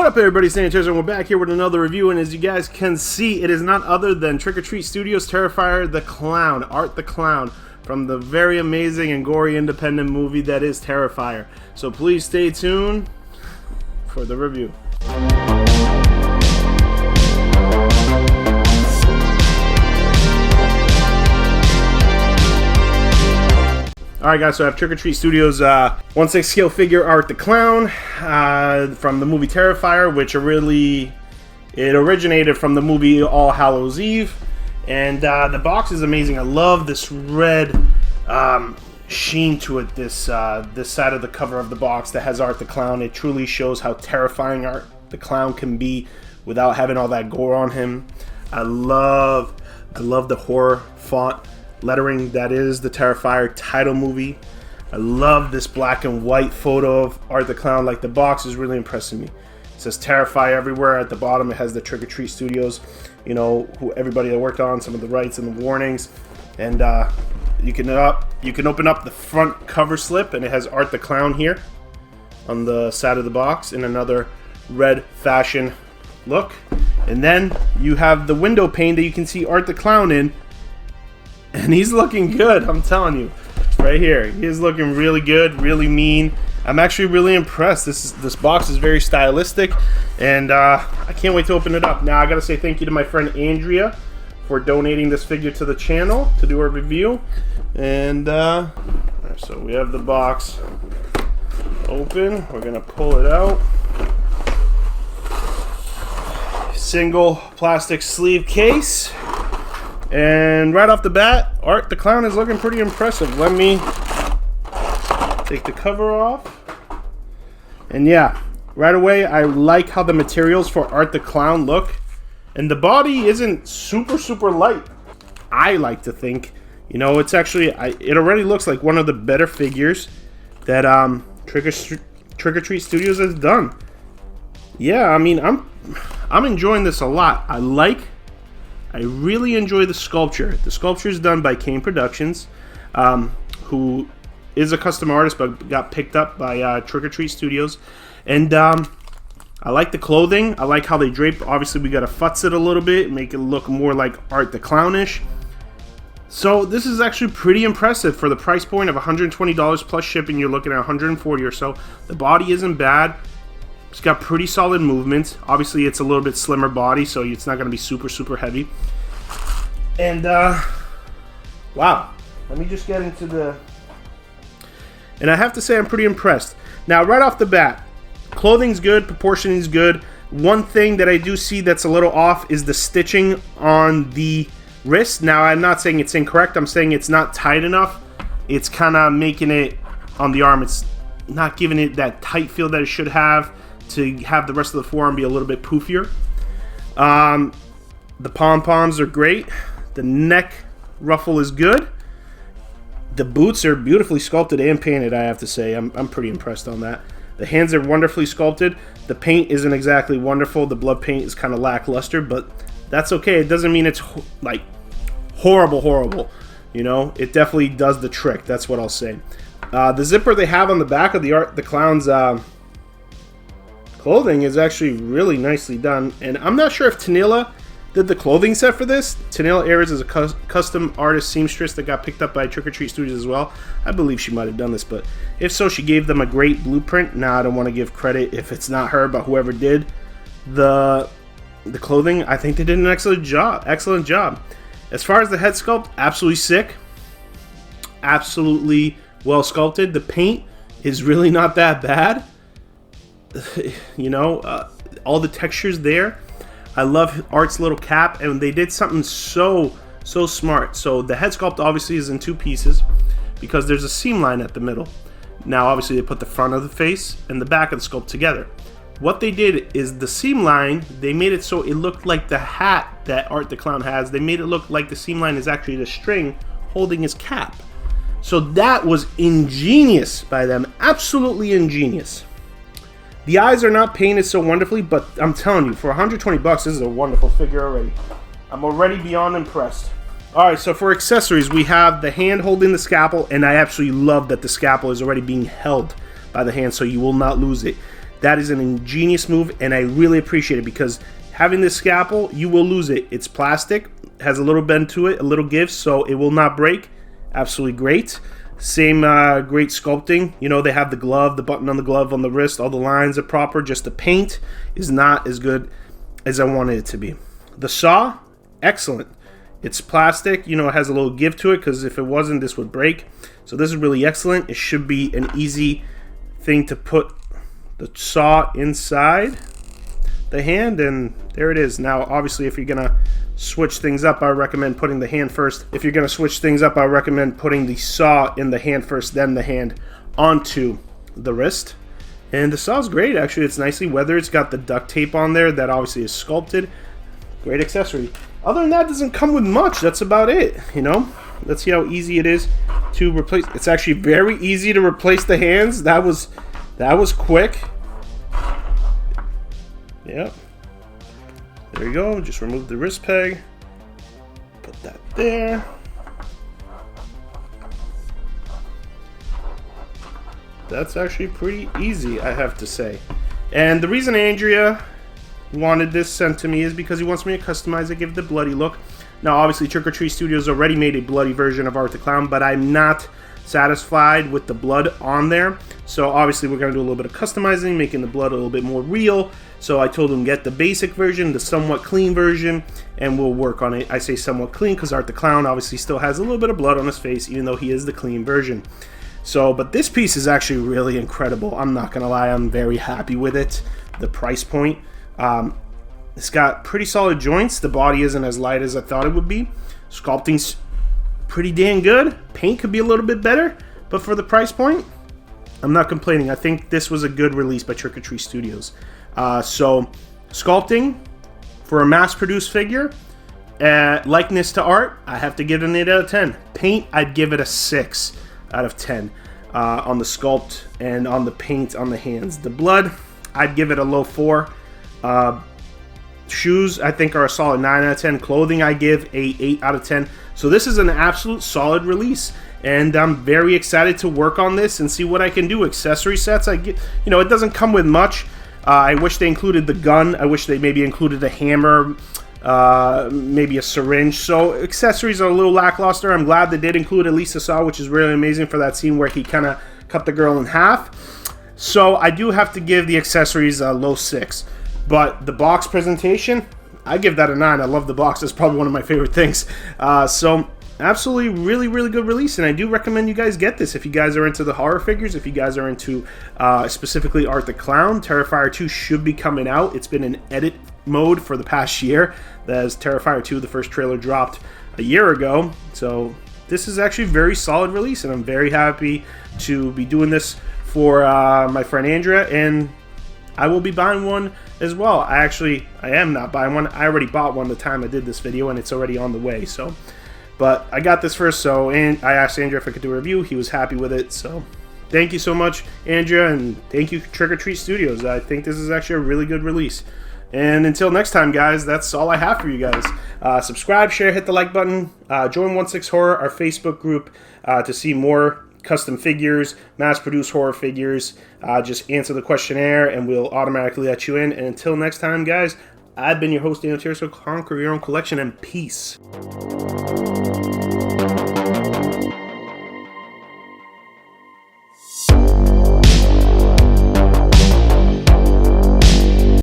What up, everybody? TERZO, and we're back here with another review, and as you guys can see, it is not other than Trick or Treat Studios' Terrifier the Clown, Art the Clown, from the very amazing and gory independent movie that is Terrifier. So please stay tuned for the review. Alright guys, so I have Trick or Treat Studios 1/6 scale figure Art the Clown from the movie Terrifier, which it originated from the movie All Hallows Eve. And the box is amazing. I love this red sheen to it, this side of the cover of the box that has Art the Clown. It truly shows how terrifying Art the Clown can be without having all that gore on him. I love the horror font lettering that is the Terrifier title movie. I love this black and white photo of Art the Clown. Like, the box is really impressing me. It says Terrify everywhere. At the bottom it has the Trick or Treat Studios, you know, everybody that worked on some of the rights and the warnings. And you can open up the front cover slip, and it has Art the Clown here on the side of the box in another red fashion look. And then you have the window pane that you can see Art the Clown in. And he's looking good, I'm telling you. Right here. He is looking really good, really mean. I'm actually really impressed. This box is very stylistic, and I can't wait to open it up. Now, I gotta say thank you to my friend Andrea for donating this figure to the channel to do a review. And so we have the box open. We're gonna pull it out. Single plastic sleeve case. And right off the bat, Art the Clown is looking pretty impressive. Let me take the cover off. And yeah, right away, I like how the materials for Art the Clown look. And the body isn't super light, I like to think. You know, it's actually, it already looks like one of the better figures that Trick or Treat Studios has done. Yeah, I mean, I'm enjoying this a lot. I really enjoy the sculpture. The sculpture is done by Kane Productions, who is a custom artist but got picked up by Trick or Treat Studios. And I like the clothing. I like how they drape. Obviously, we got to futz it a little bit, make it look more like Art the Clownish. So this is actually pretty impressive for the price point of $120 plus shipping. You're looking at $140 or so. The body isn't bad. It's got pretty solid movement. Obviously, it's a little bit slimmer body, so it's not going to be super heavy. And, wow. Let me just get into the... And I have to say, I'm pretty impressed. Now, right off the bat, clothing's good, proportioning's good. One thing that I do see that's a little off is the stitching on the wrist. Now, I'm not saying it's incorrect. I'm saying it's not tight enough. It's kind of making it on the arm. It's not giving it that tight feel that it should have, to have the rest of the forearm be a little bit poofier. The pom-poms are great. The neck ruffle is good. The boots are beautifully sculpted and painted, I have to say. I'm pretty impressed on that. The hands are wonderfully sculpted. The paint isn't exactly wonderful. The blood paint is kind of lackluster, but that's okay. It doesn't mean it's like horrible. You know, it definitely does the trick. That's what I'll say. The zipper they have on the back of the Art the Clown's clothing is actually really nicely done, and I'm not sure if Tanila did the clothing set for this. Tanila Ayers is a custom artist seamstress that got picked up by Trick or Treat Studios as well. I believe she might have done this, but if so, she gave them a great blueprint. Now, I don't want to give credit if it's not her, but whoever did the clothing, I think they did an excellent job. As far as the head sculpt, absolutely sick, absolutely well sculpted. The paint is really not that bad. You know, all the textures there. I love Art's little cap, and they did something so smart. So the head sculpt obviously is in two pieces because there's a seam line at the middle. Now, obviously, they put the front of the face and the back of the sculpt together. What they did is the seam line, they made it so it looked like the hat that Art the Clown has. They made it look like the seam line is actually the string holding his cap. So that was ingenious by them, absolutely ingenious. The eyes are not painted so wonderfully, but I'm telling you, for 120 bucks, this is a wonderful figure already. I'm already beyond impressed. Alright, so for accessories, we have the hand holding the scalpel, and I absolutely love that the scalpel is already being held by the hand, so you will not lose it. That is an ingenious move, and I really appreciate it, because having this scalpel, you will lose it. It's plastic, has a little bend to it, a little give, so it will not break. Absolutely great. Same great sculpting. You know, they have the glove, the button on the glove on the wrist, all the lines are proper. Just the paint is not as good as I wanted it to be. The saw, excellent. It's plastic, you know, it has a little give to it, because if it wasn't, this would break. So this is really excellent. It should be an easy thing to put the saw inside the hand, and there it is. Now, obviously, if you're gonna switch things up, I recommend putting the hand first. If you're gonna switch things up, I recommend putting the saw in the hand first, then the hand onto the wrist. And the saw's great, actually. It's nicely weathered. It's got the duct tape on there that obviously is sculpted. Great accessory. Other than that, it doesn't come with much. That's about it, you know. Let's see how easy it is to replace. It's actually very easy to replace the hands. That was quick. Yep. There you go. Just remove the wrist peg. Put that there. That's actually pretty easy, I have to say. And the reason Andrea wanted this sent to me is because he wants me to customize it, give it the bloody look. Now, obviously, Trick or Treat Studios already made a bloody version of Art the Clown, but I'm not satisfied with the blood on there. So obviously we're going to do a little bit of customizing, making the blood a little bit more real. So I told him get the basic version, the somewhat clean version, and we'll work on it. I say somewhat clean because Art the Clown obviously still has a little bit of blood on his face, even though he is the clean version. So, but this piece is actually really incredible. I'm not going to lie, I'm very happy with it. The price point. It's got pretty solid joints. The body isn't as light as I thought it would be. Sculpting's pretty dang good. Paint could be a little bit better, but for the price point, I'm not complaining. I think this was a good release by Trick or Treat Studios. So, sculpting for a mass-produced figure, likeness to art, I have to give it an 8 out of 10. Paint, I'd give it a 6 out of 10 on the sculpt and on the paint on the hands. The blood, I'd give it a low 4. Shoes, I think, are a solid 9 out of 10. Clothing, I give a 8 out of 10. So this is an absolute solid release, and I'm very excited to work on this and see what I can do. Accessory sets, I get, you know, it doesn't come with much. I wish they included the gun. I wish they maybe included a hammer, maybe a syringe. So accessories are a little lackluster. I'm glad they did include at least a saw, which is really amazing for that scene where he kind of cut the girl in half. So I do have to give the accessories a low 6. But the box presentation, I give that a 9. I love the box. It's probably one of my favorite things. So absolutely really, really good release. And I do recommend you guys get this if you guys are into the horror figures. If you guys are into specifically Art the Clown, Terrifier 2 should be coming out. It's been in edit mode for the past year. As Terrifier 2, the first trailer, dropped a year ago. So this is actually a very solid release. And I'm very happy to be doing this for my friend Andrea. And I will be buying one as well. I am not buying one. I already bought one the time I did this video, and it's already on the way. So, but I got this first, so, and I asked Andrea if I could do a review. He was happy with it. So thank you so much, Andrea, and thank you, Trick or Treat Studios. I think this is actually a really good release. And until next time, guys, that's all I have for you guys. Subscribe, share, hit the like button. Join 16 Horror, our Facebook group, to see more custom figures, mass-produced horror figures. Just answer the questionnaire and we'll automatically let you in. And until next time, guys, I've been your host, Daniel TERZO. Conquer your own collection, and peace.